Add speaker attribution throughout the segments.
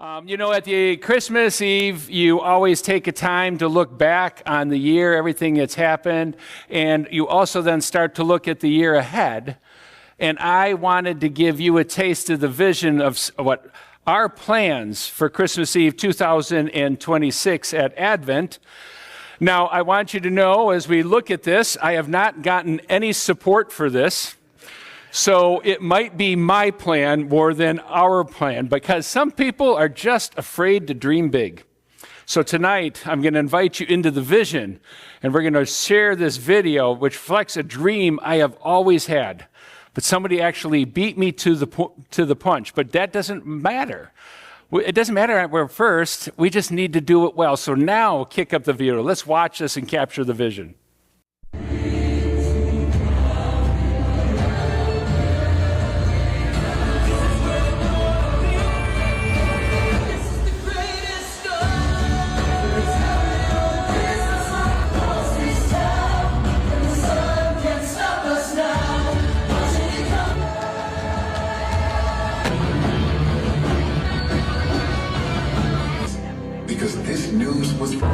Speaker 1: At the Christmas Eve, you always take a time to look back on the year, everything that's happened, and you also then start to look at the year ahead. And I wanted to give you a taste of the vision of what our plans for Christmas Eve 2026 at Advent. Now, I want you to know, as we look at this, I have not gotten any support for this. So it might be my plan more than our plan, because some people are just afraid to dream big. So tonight, I'm going to invite you into the vision, and we're going to share this video, which reflects a dream I have always had. But somebody actually beat me to the punch. But that doesn't matter. It doesn't matter where first. We just need to do it well. So now, kick up the video. Let's watch this and capture the vision.
Speaker 2: Because this news was
Speaker 1: I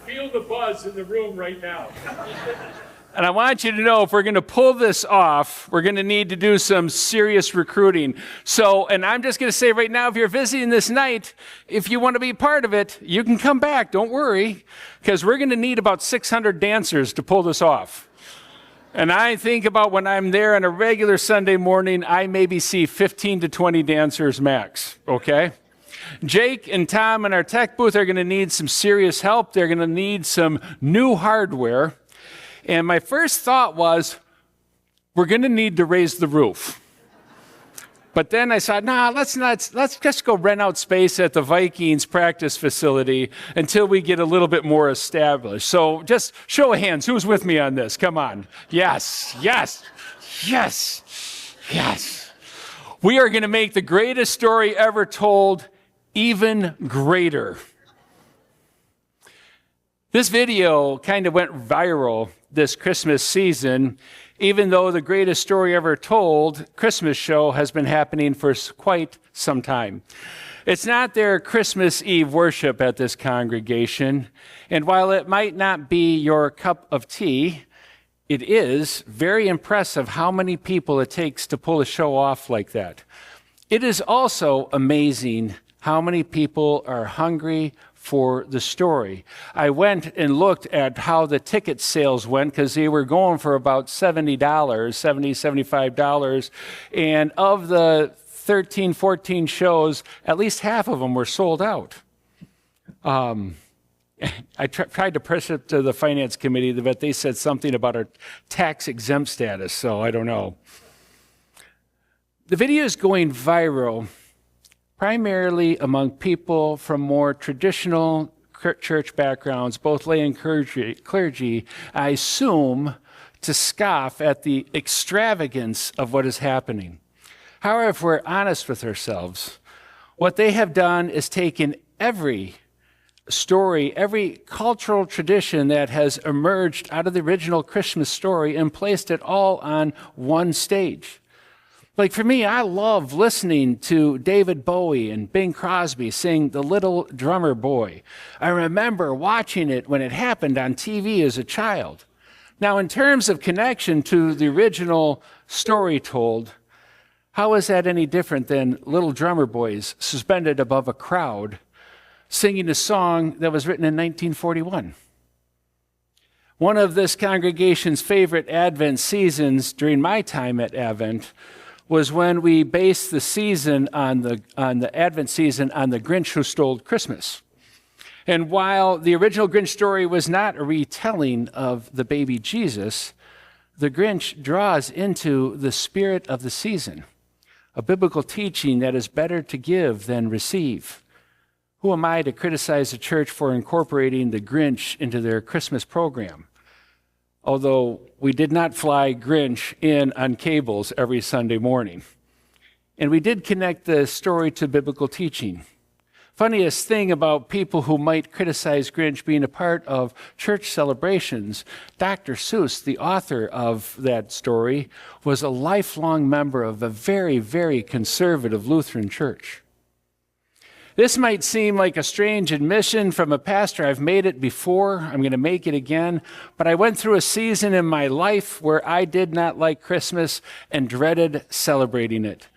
Speaker 1: feel the buzz in the room right now. And I want you to know, if we're going to pull this off, we're going to need to do some serious recruiting. So, and I'm just going to say right now, if you're visiting this night, if you want to be part of it, you can come back. Don't worry, because we're going to need about 600 dancers to pull this off. And I think about when I'm there on a regular Sunday morning, I maybe see 15 to 20 dancers max, okay? Jake and Tom in our tech booth are going to need some serious help. They're going to need some new hardware. And my first thought was, we're going to need to raise the roof. But then I said, let's just go rent out space at the Vikings practice facility until we get a little bit more established. So just show of hands, who's with me on this? Come on. Yes, yes, yes, yes. We are going to make the greatest story ever told even greater. This video kind of went viral this Christmas season, even though the greatest story ever told Christmas show has been happening for quite some time. It's not their Christmas Eve worship at this congregation, and while it might not be your cup of tea, it is very impressive how many people it takes to pull a show off like that. It is also amazing how many people are hungry for the story. I went and looked at how the ticket sales went, because they were going for about $75. And of the 13, 14 shows, at least half of them were sold out. I tried to press it to the finance committee, but they said something about our tax exempt status, so I don't know. The video is going viral primarily among people from more traditional church backgrounds, both lay and clergy, I assume, to scoff at the extravagance of what is happening. However, if we're honest with ourselves, what they have done is taken every story, every cultural tradition that has emerged out of the original Christmas story and placed it all on one stage. Like for me, I love listening to David Bowie and Bing Crosby sing The Little Drummer Boy. I remember watching it when it happened on TV as a child. Now, in terms of connection to the original story told, how is that any different than little drummer boys suspended above a crowd singing a song that was written in 1941? One of this congregation's favorite Advent seasons during my time at Advent was when we based the season on the Advent season on the Grinch Who Stole Christmas. And while the original Grinch story was not a retelling of the baby Jesus, the Grinch draws into the spirit of the season, a biblical teaching that is better to give than receive. Who am I to criticize the church for incorporating the Grinch into their Christmas program? although we did not fly Grinch in on cables every Sunday morning. And we did connect the story to biblical teaching. Funniest thing about people who might criticize Grinch being a part of church celebrations, Dr. Seuss, the author of that story, was a lifelong member of a very, very conservative Lutheran church. This might seem like a strange admission from a pastor. I've made it before. I'm going to make it again. But I went through a season in my life where I did not like Christmas and dreaded celebrating it.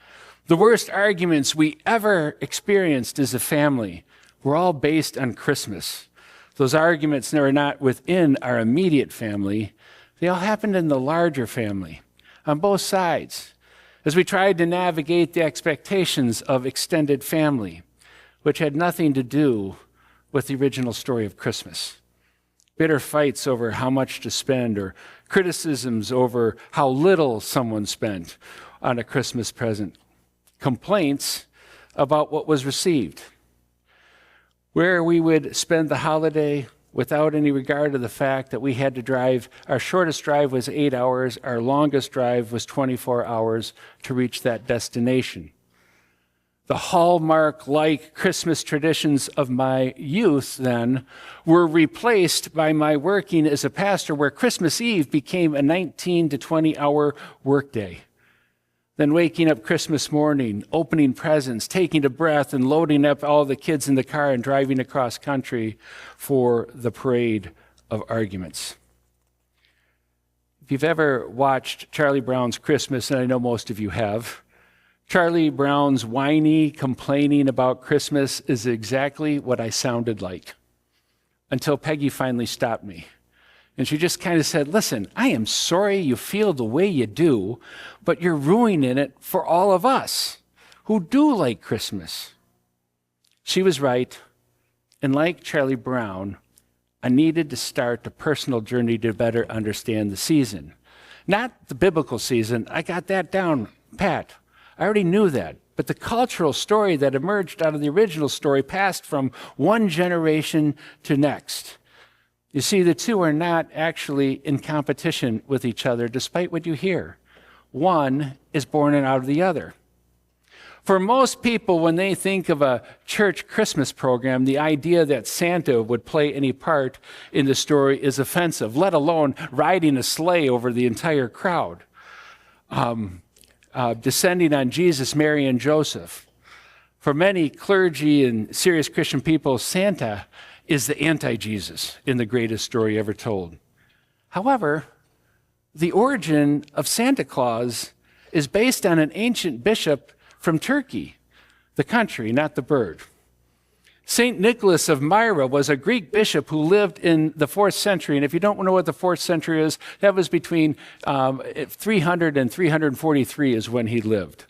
Speaker 1: The worst arguments we ever experienced as a family were all based on Christmas. Those arguments are not within our immediate family. They all happened in the larger family, on both sides, as we tried to navigate the expectations of extended family, which had nothing to do with the original story of Christmas. Bitter fights over how much to spend, or criticisms over how little someone spent on a Christmas present. Complaints about what was received. Where we would spend the holiday without any regard to the fact that we had to drive. Our shortest drive was 8 hours. Our longest drive was 24 hours to reach that destination. The hallmark-like Christmas traditions of my youth then were replaced by my working as a pastor, where Christmas Eve became a 19 to 20-hour workday. Then waking up Christmas morning, opening presents, taking a breath, and loading up all the kids in the car and driving across country for the parade of arguments. If you've ever watched Charlie Brown's Christmas, and I know most of you have, Charlie Brown's whiny complaining about Christmas is exactly what I sounded like, until Peggy finally stopped me. And she just kind of said, listen, I am sorry you feel the way you do, but you're ruining it for all of us who do like Christmas. She was right. And like Charlie Brown, I needed to start a personal journey to better understand the season. Not the biblical season. I got that down pat. I already knew that. But the cultural story that emerged out of the original story passed from one generation to next. You see, the two are not actually in competition with each other, despite what you hear. One is born out of the other. For most people, when they think of a church Christmas program, the idea that Santa would play any part in the story is offensive, let alone riding a sleigh over the entire crowd, descending on Jesus, Mary, and Joseph. For many clergy and serious Christian people, Santa is the anti-Jesus in the greatest story ever told. However, the origin of Santa Claus is based on an ancient bishop from Turkey, the country, not the bird. St. Nicholas of Myra was a Greek bishop who lived in the 4th century. And if you don't know what the 4th century is, that was between 300 and 343 is when he lived.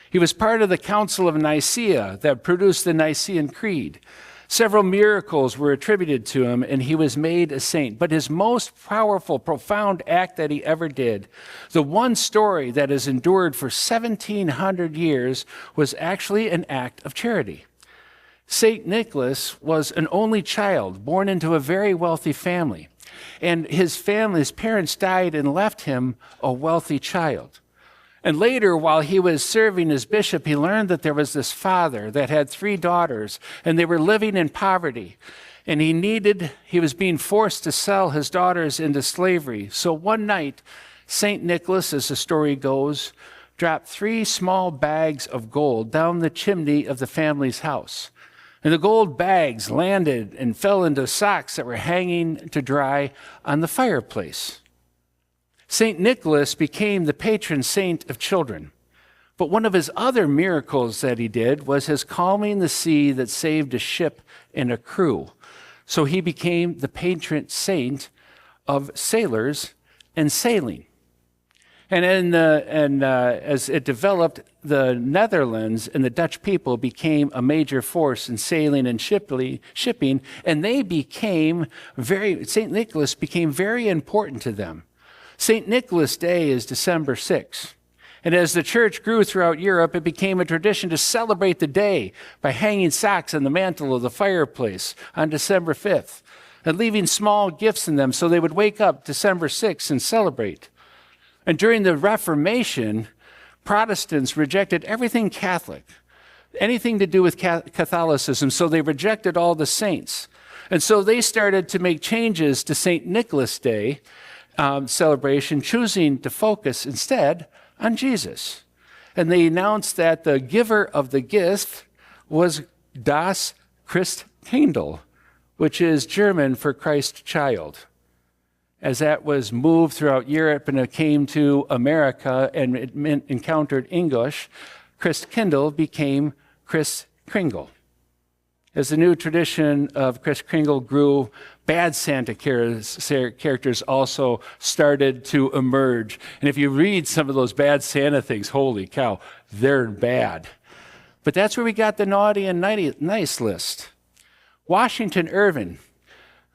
Speaker 1: He was part of the Council of Nicaea that produced the Nicene Creed. Several miracles were attributed to him, and he was made a saint. But his most powerful, profound act that he ever did, the one story that has endured for 1,700 years, was actually an act of charity. St. Nicholas was an only child born into a very wealthy family, and his parents died and left him a wealthy child. And later, while he was serving as bishop, he learned that there was this father that had 3 daughters, and they were living in poverty. And he was being forced to sell his daughters into slavery. So one night, St. Nicholas, as the story goes, dropped 3 small bags of gold down the chimney of the family's house. And the gold bags landed and fell into socks that were hanging to dry on the fireplace. St. Nicholas became the patron saint of children. But one of his other miracles that he did was his calming the sea that saved a ship and a crew. So he became the patron saint of sailors and sailing. And as it developed, the Netherlands and the Dutch people became a major force in sailing and shipping, and St. Nicholas became very important to them. St. Nicholas Day is December 6th. And as the church grew throughout Europe, it became a tradition to celebrate the day by hanging socks on the mantle of the fireplace on December 5th. and leaving small gifts in them so they would wake up December 6th and celebrate. And during the Reformation, Protestants rejected everything Catholic, anything to do with Catholicism, so they rejected all the saints. And so they started to make changes to St. Nicholas Day celebration, choosing to focus instead on Jesus. And they announced that the giver of the gift was Das Christkindl, which is German for Christ child. As that was moved throughout Europe and it came to America and it encountered English, Christkindl became Kris Kringle. As the new tradition of Kris Kringle grew, bad Santa characters also started to emerge. And if you read some of those bad Santa things, holy cow, they're bad. But that's where we got the naughty and nice list. Washington Irving,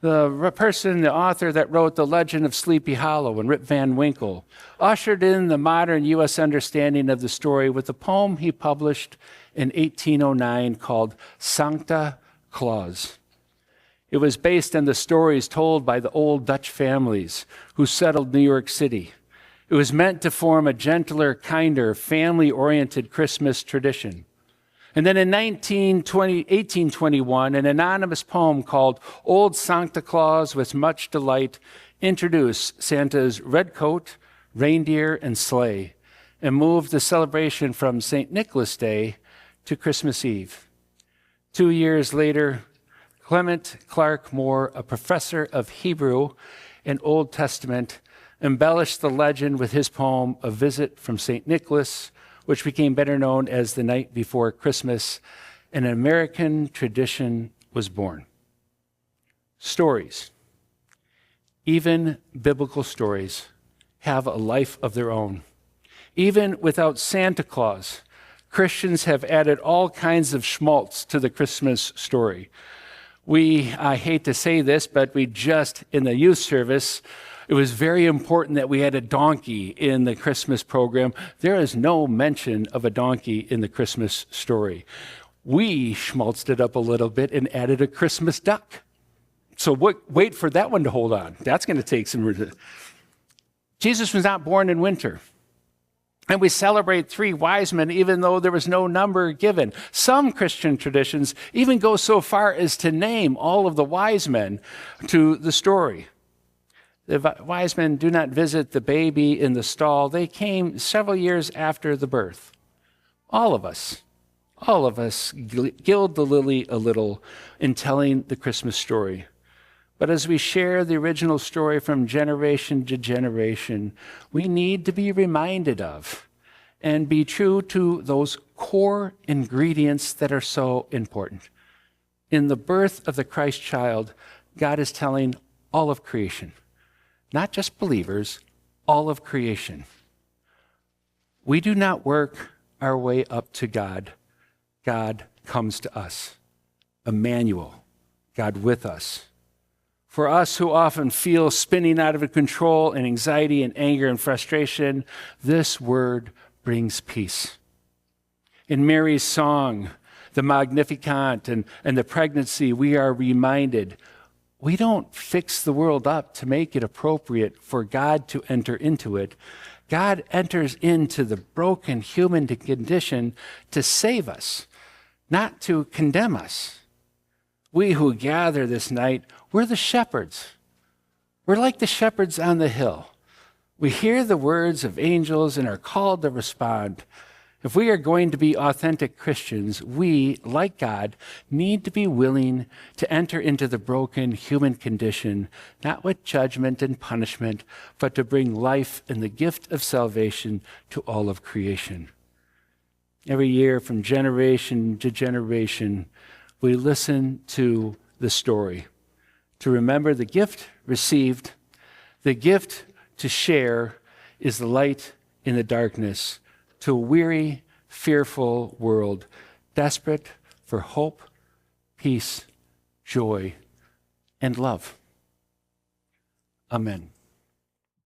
Speaker 1: the author that wrote The Legend of Sleepy Hollow and Rip Van Winkle, ushered in the modern U.S. understanding of the story with a poem he published in 1809 called Santa Claus. It was based on the stories told by the old Dutch families who settled New York City. It was meant to form a gentler, kinder, family-oriented Christmas tradition. And then in 1821, an anonymous poem called Old Santa Claus with Much Delight introduced Santa's red coat, reindeer, and sleigh, and moved the celebration from St. Nicholas Day to Christmas Eve. 2 years later, Clement Clark Moore, a professor of Hebrew and Old Testament, embellished the legend with his poem, A Visit from St. Nicholas, which became better known as The Night Before Christmas, and an American tradition was born. Stories, even biblical stories, have a life of their own. Even without Santa Claus, Christians have added all kinds of schmaltz to the Christmas story. I hate to say this, but we just, in the youth service, it was very important that we had a donkey in the Christmas program. There is no mention of a donkey in the Christmas story. We schmaltzed it up a little bit and added a Christmas duck. So wait for that one to hold on. That's going to take some... Jesus was not born in winter. And we celebrate 3 wise men even though there was no number given. Some Christian traditions even go so far as to name all of the wise men to the story. The wise men do not visit the baby in the stall. They came several years after the birth. All of us gild the lily a little in telling the Christmas story. But as we share the original story from generation to generation, we need to be reminded of and be true to those core ingredients that are so important. In the birth of the Christ child, God is telling all of creation, not just believers, all of creation. We do not work our way up to God. God comes to us. Emmanuel, God with us. For us who often feel spinning out of control and anxiety and anger and frustration, this word brings peace. In Mary's song, the Magnificat and the pregnancy, we are reminded we don't fix the world up to make it appropriate for God to enter into it. God enters into the broken human condition to save us, not to condemn us. We who gather this night, we're the shepherds. We're like the shepherds on the hill. We hear the words of angels and are called to respond. If we are going to be authentic Christians, we, like God, need to be willing to enter into the broken human condition, not with judgment and punishment, but to bring life and the gift of salvation to all of creation. Every year, from generation to generation, we listen to the story, to remember the gift received, the gift to share is the light in the darkness, to a weary, fearful world, desperate for hope, peace, joy, and love. Amen.